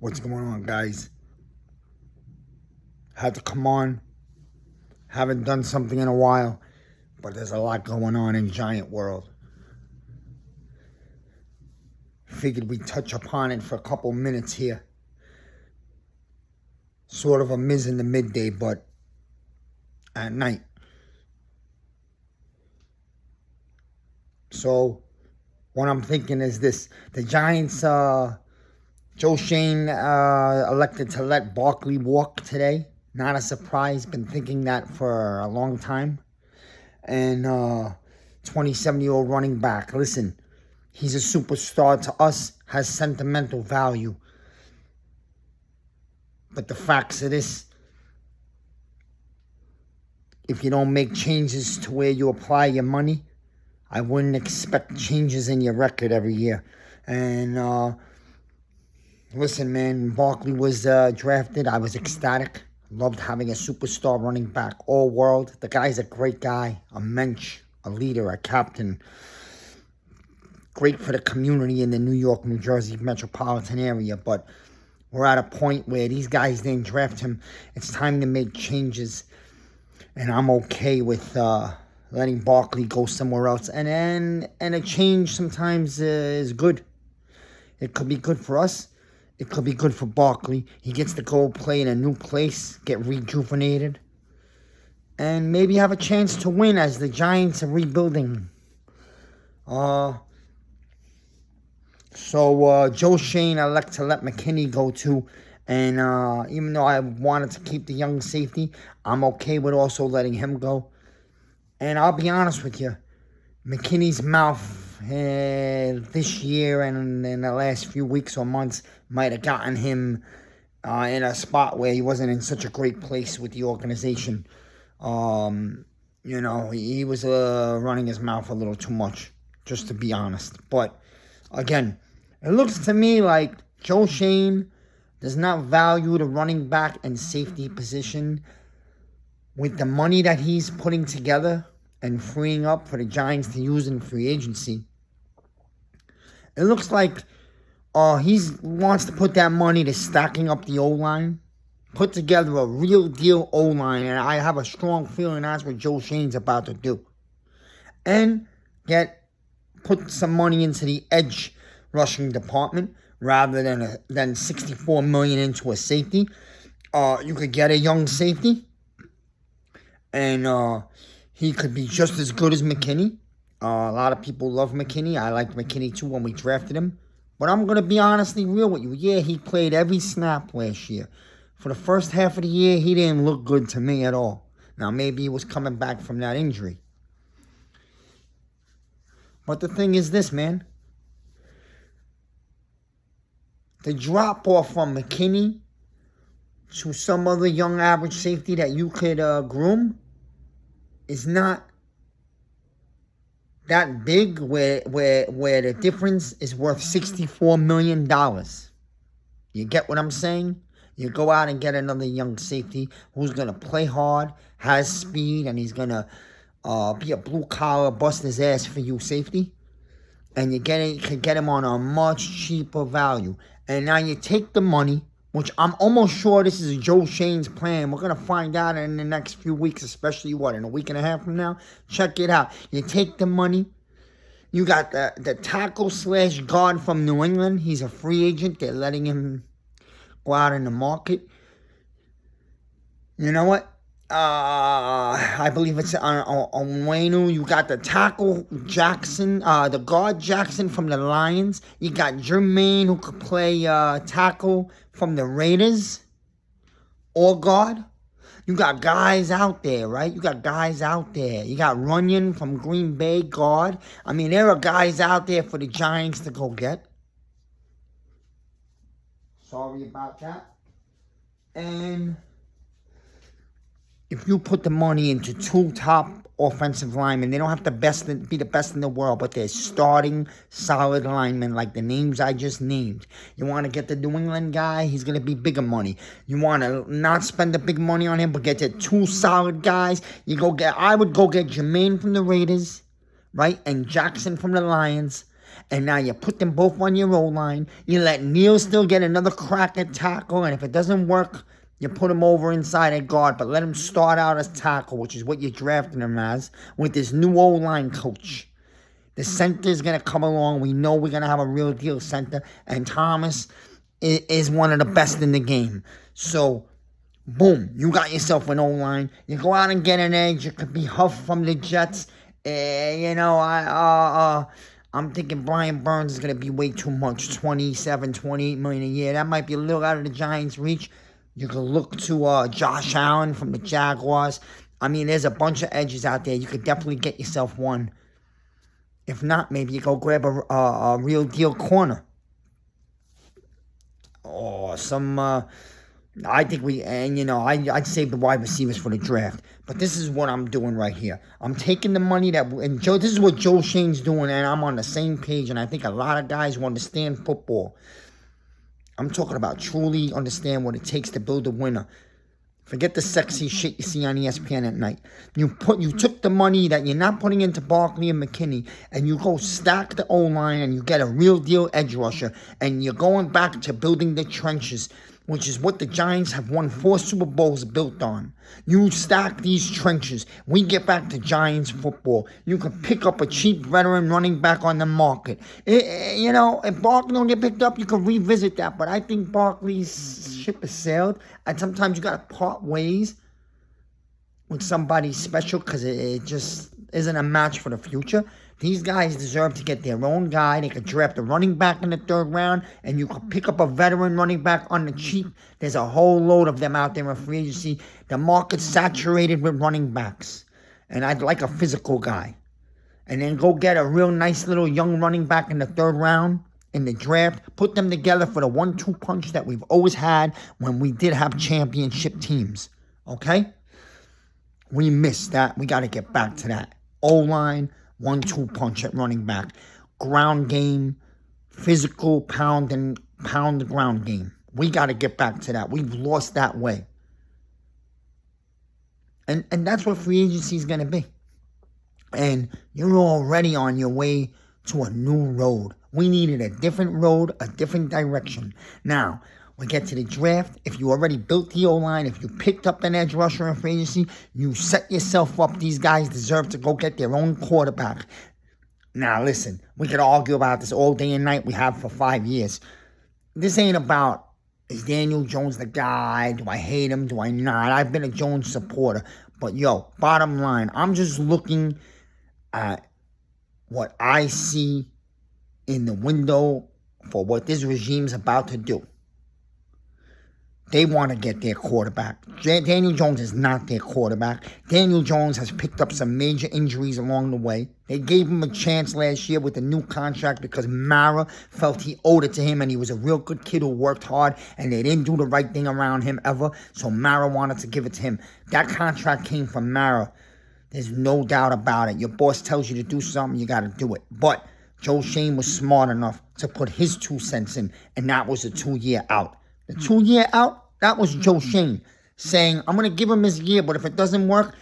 What's going on, guys? Had to come on. Haven't done something in a while, but there's a lot going on in Giant World. Figured we'd touch upon it for a couple minutes here. Sort of a miss in the midday, but at night. So, what I'm thinking is this. The Giants, Joe Shane elected to let Barkley walk today. Not a surprise. Been thinking that for a long time. And 27-year-old running back. Listen, he's a superstar to us. Has sentimental value. But the facts of this, if you don't make changes to where you apply your money, I wouldn't expect changes in your record every year. And listen, man, Barkley was drafted. I was ecstatic. Loved having a superstar running back, all world. The guy's a great guy, a mensch, a leader, a captain. Great for the community in the New York, New Jersey metropolitan area. But we're at a point where these guys didn't draft him. It's time to make changes. And I'm okay with letting Barkley go somewhere else. And a change sometimes is good. It could be good for us. It could be good for Barkley. He gets to go play in a new place, get rejuvenated, and maybe have a chance to win as the Giants are rebuilding. So Joe Shane elected to let McKinney go too. And even though I wanted to keep the young safety, I'm okay with also letting him go. And I'll be honest with you, McKinney's mouth this year and in the last few weeks or months might have gotten him in a spot where he wasn't in such a great place with the organization. He was running his mouth a little too much, just to be honest. But again, it looks to me like Joe Shane does not value the running back and safety position with the money that he's putting together and freeing up for the Giants to use in free agency. It looks like he wants to put that money to stacking up the O-line, put together a real deal O-line, and I have a strong feeling that's what Joe Shane's about to do. And put some money into the edge rushing department rather than $64 million into a safety. You could get a young safety, and he could be just as good as McKinney. A lot of people love McKinney. I liked McKinney too when we drafted him. But I'm going to be honestly real with you. Yeah, he played every snap last year. For the first half of the year, he didn't look good to me at all. Now, maybe he was coming back from that injury. But the thing is this, man. The drop-off from McKinney to some other young average safety that you could groom is not that big where the difference is worth $64 million. You get what I'm saying? You go out and get another young safety who's going to play hard, has speed, and he's going to be a blue-collar, bust his ass for you safety. And you can get him on a much cheaper value. And now you take the money, which I'm almost sure this is Joe Shane's plan. We're going to find out in the next few weeks, especially, in a week and a half from now? Check it out. You take the money. You got the tackle/guard from New England. He's a free agent. They're letting him go out in the market. You know what? I believe it's Onwenu. You got the tackle Jackson, the guard Jackson from the Lions. You got Jermaine who could play tackle from the Raiders or guard. You got guys out there, right? You got Runyon from Green Bay, guard. I mean, there are guys out there for the Giants to go get. Sorry about that. And if you put the money into two top offensive linemen, they don't have to be the best in the world, but they're starting solid linemen like the names I just named. You want to get the New England guy, he's going to be bigger money. You want to not spend the big money on him, but get the two solid guys. I would go get Jermaine from the Raiders, right, and Jackson from the Lions, And now you put them both on your O-line. You let Neal still get another crack at tackle. And if it doesn't work, you put him over inside at guard. But let him start out as tackle, which is what you're drafting him as, with this new O-line coach. The center is going to come along. We know we're going to have a real deal center. And Thomas is one of the best in the game. So, boom, you got yourself an O-line. You go out and get an edge. It could be Huff from the Jets. I'm thinking Brian Burns is going to be way too much, 27, 28 million a year. That might be a little out of the Giants' reach. You could look to Josh Allen from the Jaguars. I mean, there's a bunch of edges out there. You could definitely get yourself one. If not, maybe you go grab a real deal corner. Or some... I think I'd save the wide receivers for the draft. But this is what I'm doing right here. I'm taking the money this is what Joe Shane's doing, and I'm on the same page, and I think a lot of guys who understand football. I'm talking about truly understand what it takes to build a winner. Forget the sexy shit you see on ESPN at night. You took the money that you're not putting into Barkley and McKinney, and you go stack the O-line, and you get a real deal edge rusher, and you're going back to building the trenches, which is what the Giants have won 4 Super Bowls built on. You stack these trenches. We get back to Giants football. You can pick up a cheap veteran running back on the market. If Barkley don't get picked up, you can revisit that. But I think Barkley's ship has sailed. And sometimes you got to part ways with somebody special because it just isn't a match for the future. These guys deserve to get their own guy. They could draft a running back in the 3rd round, and you could pick up a veteran running back on the cheap. There's a whole load of them out there in free agency. The market's saturated with running backs, and I'd like a physical guy. And then go get a real nice little young running back in the 3rd round in the draft. Put them together for the 1-2 punch that we've always had when we did have championship teams. Okay? We missed that. We got to get back to that. O-line, 1-2 punch at running back. Ground game, physical pound the ground game. We got to get back to that. We've lost that way. And that's what free agency is going to be. And you're already on your way to a new road. We needed a different road, a different direction. Now, we get to the draft. If you already built the O-line, if you picked up an edge rusher in free agency, you set yourself up. These guys deserve to go get their own quarterback. Now, listen, we could argue about this all day and night. We have for 5 years. This ain't about, is Daniel Jones the guy? Do I hate him? Do I not? I've been a Jones supporter. But, bottom line, I'm just looking at what I see in the window for what this regime's about to do. They want to get their quarterback. Daniel Jones is not their quarterback. Daniel Jones has picked up some major injuries along the way. They gave him a chance last year with a new contract because Mara felt he owed it to him, and he was a real good kid who worked hard, and they didn't do the right thing around him ever, so Mara wanted to give it to him. That contract came from Mara. There's no doubt about it. Your boss tells you to do something, you got to do it. But Joe Shane was smart enough to put his 2 cents in, and that was a 2-year out. The 2-year out, that was Joe Shane saying, I'm going to give him his year, but if it doesn't work,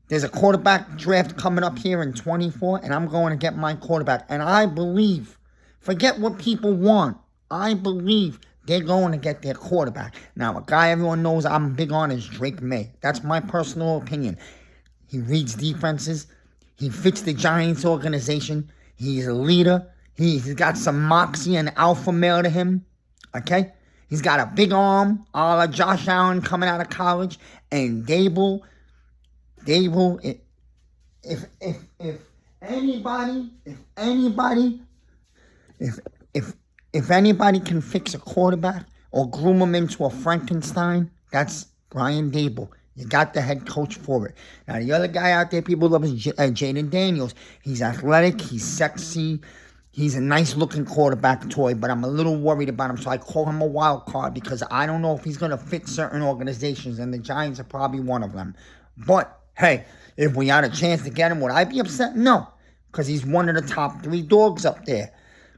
there's a quarterback draft coming up here in 24, and I'm going to get my quarterback. And I believe, forget what people want, I believe they're going to get their quarterback. Now, a guy everyone knows I'm big on is Drake May. That's my personal opinion. He reads defenses. He fits the Giants organization. He's a leader. He's got some moxie and alpha male to him. Okay? He's got a big arm, a la Josh Allen coming out of college. And Dable, if anybody can fix a quarterback or groom him into a Frankenstein, that's Brian Dable. You got the head coach for it. Now, the other guy out there people love is Jaden Daniels. He's athletic, he's sexy, he's a nice-looking quarterback toy, but I'm a little worried about him, so I call him a wild card because I don't know if he's going to fit certain organizations, and the Giants are probably one of them. But, hey, if we had a chance to get him, would I be upset? No, because he's one of the top 3 dogs up there.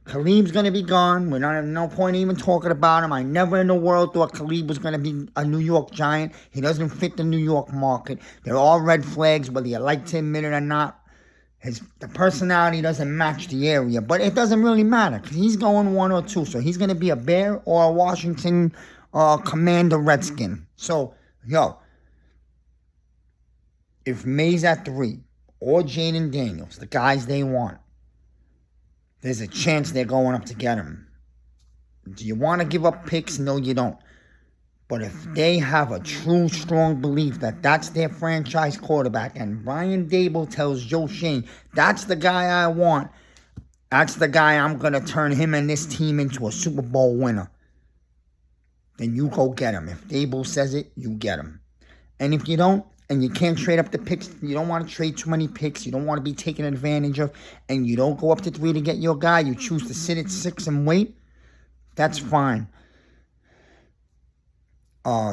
Khalib's going to be gone. We're not have no point even talking about him. I never in the world thought Khalib was going to be a New York Giant. He doesn't fit the New York market. They're all red flags, whether you like to admit it or not. The personality doesn't match the area, but it doesn't really matter because he's going 1 or 2. So he's going to be a Bear or a Washington Commander Redskin. So, if May's at 3 or Jaden Daniels, the guys they want, there's a chance they're going up to get him. Do you want to give up picks? No, you don't. But if they have a true, strong belief that that's their franchise quarterback, and Brian Daboll tells Joe Shane, that's the guy I want, that's the guy I'm going to turn him and this team into a Super Bowl winner, then you go get him. If Daboll says it, you get him. And if you don't, and you can't trade up the picks, you don't want to trade too many picks, you don't want to be taken advantage of, and you don't go up to 3 to get your guy, you choose to sit at 6 and wait, that's fine.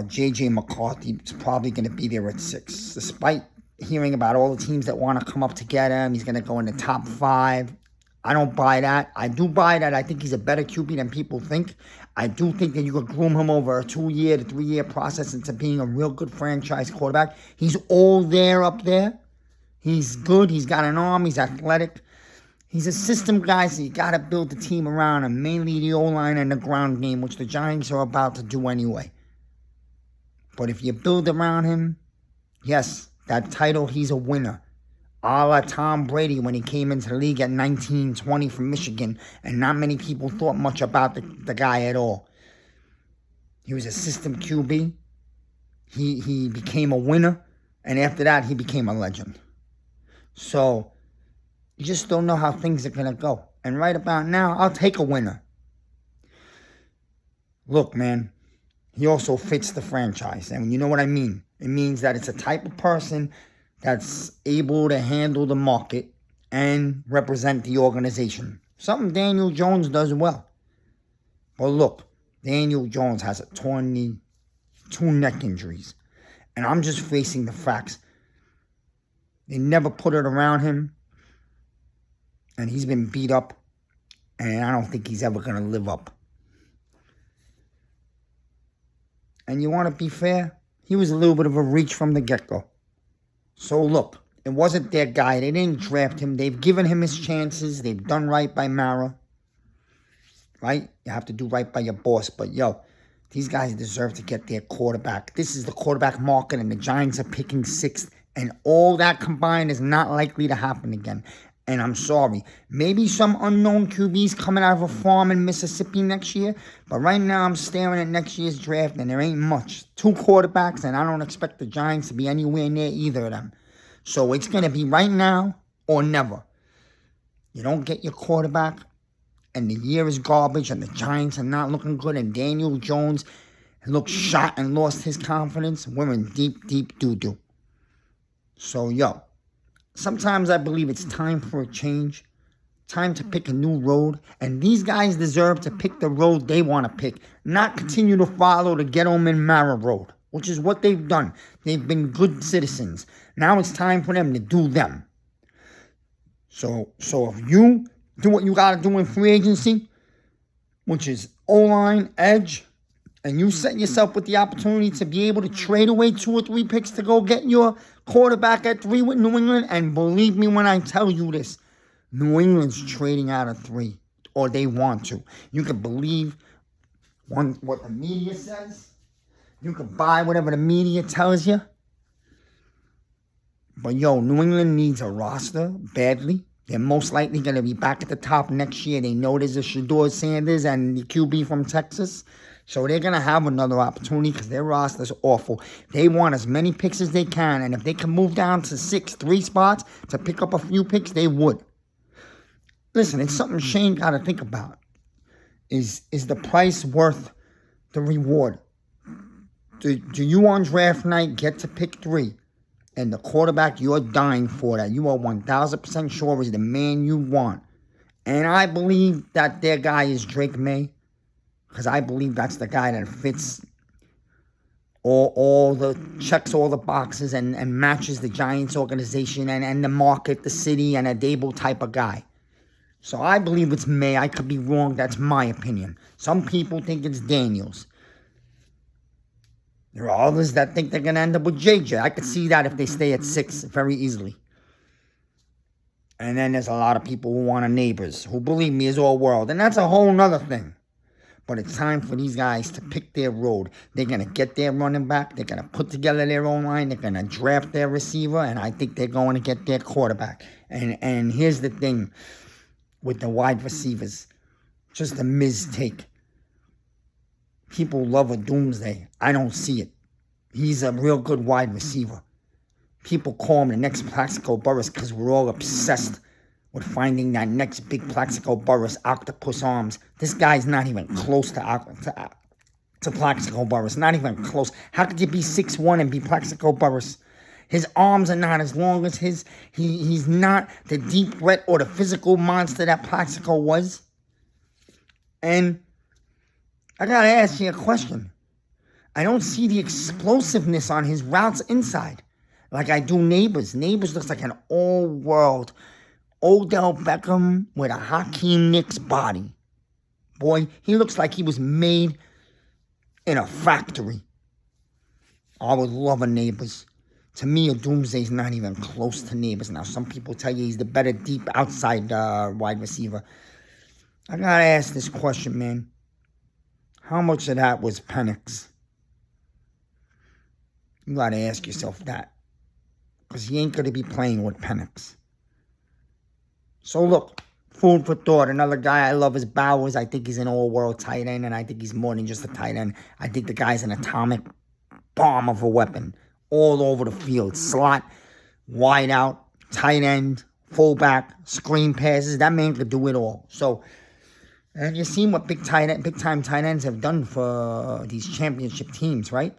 J.J. McCarthy is probably going to be there at 6. Despite hearing about all the teams that want to come up to get him, he's going to go in the top 5. I don't buy that. I do buy that. I think he's a better QB than people think. I do think that you could groom him over a 2-year to 3-year process into being a real good franchise quarterback. He's all there up there. He's good. He's got an arm. He's athletic. He's a system guy, so you got to build the team around him, mainly the O-line and the ground game, which the Giants are about to do anyway. But if you build around him, yes, that title, he's a winner. A la Tom Brady when he came into the league at 19-20 from Michigan, and not many people thought much about the guy at all. He was a system QB. He became a winner, and after that, he became a legend. So, you just don't know how things are going to go. And right about now, I'll take a winner. Look, man. He also fits the franchise. And you know what I mean? It means that it's a type of person that's able to handle the market and represent the organization. Something Daniel Jones does well. But look, Daniel Jones has a torn knee, 2 neck injuries. And I'm just facing the facts. They never put it around him. And he's been beat up. And I don't think he's ever going to live up. And you want to be fair? He was a little bit of a reach from the get-go. So look, it wasn't their guy. They didn't draft him. They've given him his chances. They've done right by Mara. Right? You have to do right by your boss. But these guys deserve to get their quarterback. This is the quarterback market, and the Giants are picking 6th. And all that combined is not likely to happen again. And I'm sorry. Maybe some unknown QBs coming out of a farm in Mississippi next year. But right now I'm staring at next year's draft and there ain't much. 2 quarterbacks and I don't expect the Giants to be anywhere near either of them. So it's going to be right now or never. You don't get your quarterback and the year is garbage and the Giants are not looking good and Daniel Jones looks shot and lost his confidence. We're in deep, deep doo-doo. So, sometimes I believe it's time for a change, time to pick a new road, and these guys deserve to pick the road they want to pick, not continue to follow the Gettleman Mara road, which is what they've done. They've been good citizens. Now it's time for them to do them. So if you do what you got to do in free agency, which is O-line, edge, and you set yourself with the opportunity to be able to trade away 2 or 3 picks to go get your quarterback at 3 with New England, and believe me when I tell you this, New England's trading out of 3, or they want to. You can believe what the media says. You can buy whatever the media tells you. But New England needs a roster badly. They're most likely going to be back at the top next year. They know there's a Shedeur Sanders and the QB from Texas. So they're going to have another opportunity because their roster's awful. They want as many picks as they can. And if they can move down to 6, 3 spots to pick up a few picks, they would. Listen, it's something Shane got to think about. Is the price worth the reward? Do you on draft night get to pick 3? And the quarterback you're dying for, that you are 1,000% sure is the man you want. And I believe that their guy is Drake May. Because I believe that's the guy that fits checks all the boxes and matches the Giants organization and the market, the city, and a Dable type of guy. So I believe it's May. I could be wrong. That's my opinion. Some people think it's Daniels. There are others that think they're going to end up with JJ. I could see that if they stay at 6 very easily. And then there's a lot of people who want a neighbors, who believe me is all world. And that's a whole nother thing. But it's time for these guys to pick their road. They're going to get their running back. They're going to put together their own line. They're going to draft their receiver. And I think they're going to get their quarterback. And here's the thing with the wide receivers. Just a Miz take. People love a doomsday. I don't see it. He's a real good wide receiver. People call him the next Plaxico Burress because we're all obsessed with finding that next big Plaxico Burress octopus arms. This guy's not even close to Plaxico Burress. Not even close. How could you be 6'1" and be Plaxico Burress? His arms are not as long as his. He's not the deep threat or the physical monster that Plaxico was. And I gotta ask you a question. I don't see the explosiveness on his routes inside like I do Neighbors. Neighbors looks like an all-world Odell Beckham with a Hakeem Nicks body. Boy, he looks like he was made in a factory. I would love a Neighbors. To me, a Doomsday's not even close to Neighbors. Now, some people tell you he's the better deep outside wide receiver. I gotta ask this question, man. How much of that was Penix? You gotta ask yourself that. Because he ain't gonna be playing with Penix. So look, food for thought. Another guy I love is Bowers. I think he's an all-world tight end, and I think he's more than just a tight end. I think the guy's an atomic bomb of a weapon. All over the field. Slot, wide out, tight end, fullback, screen passes. That man could do it all. So, and you've seen what big-time tight ends have done for these championship teams, right?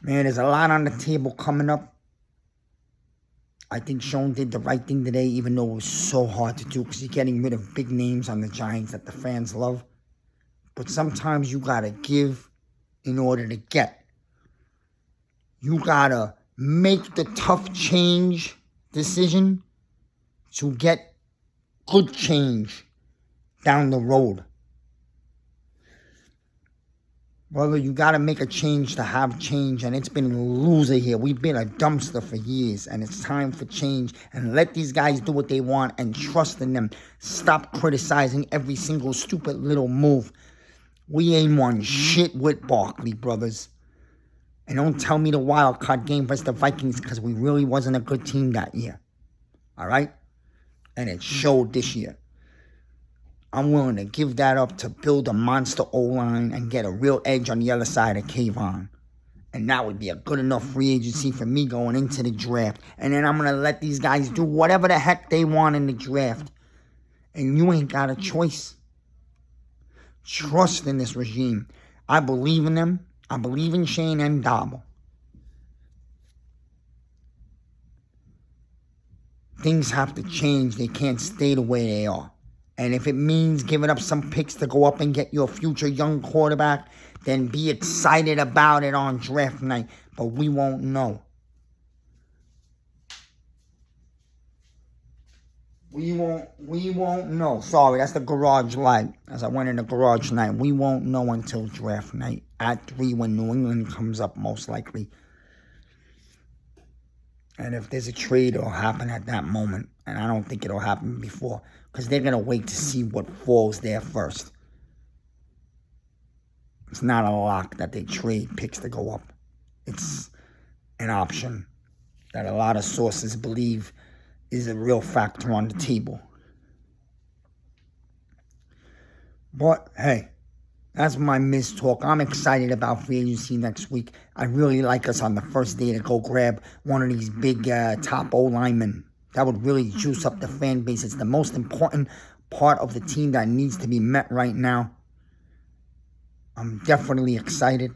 Man, there's a lot on the table coming up. I think Schoen did the right thing today, even though it was so hard to do because you're getting rid of big names on the Giants that the fans love. But sometimes you got to give in order to get. You got to make the tough change decision to get good change down the road. Brother, you got to make a change to have change, and it's been a loser here. We've been a dumpster for years, and it's time for change. And let these guys do what they want and trust in them. Stop criticizing every single stupid little move. We ain't won shit with Barkley, brothers. And don't tell me the wild card game versus the Vikings because we really wasn't a good team that year. All right? And it showed this year. I'm willing to give that up to build a monster O-line and get a real edge on the other side of Kayvon. And that would be a good enough free agency for me going into the draft. And then I'm going to let these guys do whatever the heck they want in the draft. And you ain't got a choice. Trust in this regime. I believe in them. I believe in Shane and Dabble. Things have to change. They can't stay the way they are. And if it means giving up some picks to go up and get your future young quarterback, then be excited about it on draft night. But we won't know. We won't know. Sorry, that's the garage light. As I went in the garage tonight, we won't know until draft night at 3 when New England comes up most likely. And if there's a trade, it'll happen at that moment. And I don't think it'll happen before. Because they're going to wait to see what falls there first. It's not a lock that they trade picks to go up. It's an option that a lot of sources believe is a real factor on the table. But, hey, that's my Miz talk. I'm excited about free agency next week. I really like us on the first day to go grab one of these big top O-linemen. That would really juice up the fan base. It's the most important part of the team that needs to be met right now. I'm definitely excited.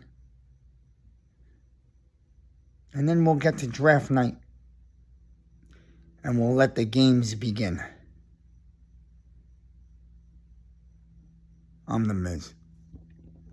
And then we'll get to draft night. And we'll let the games begin. I'm the Miz.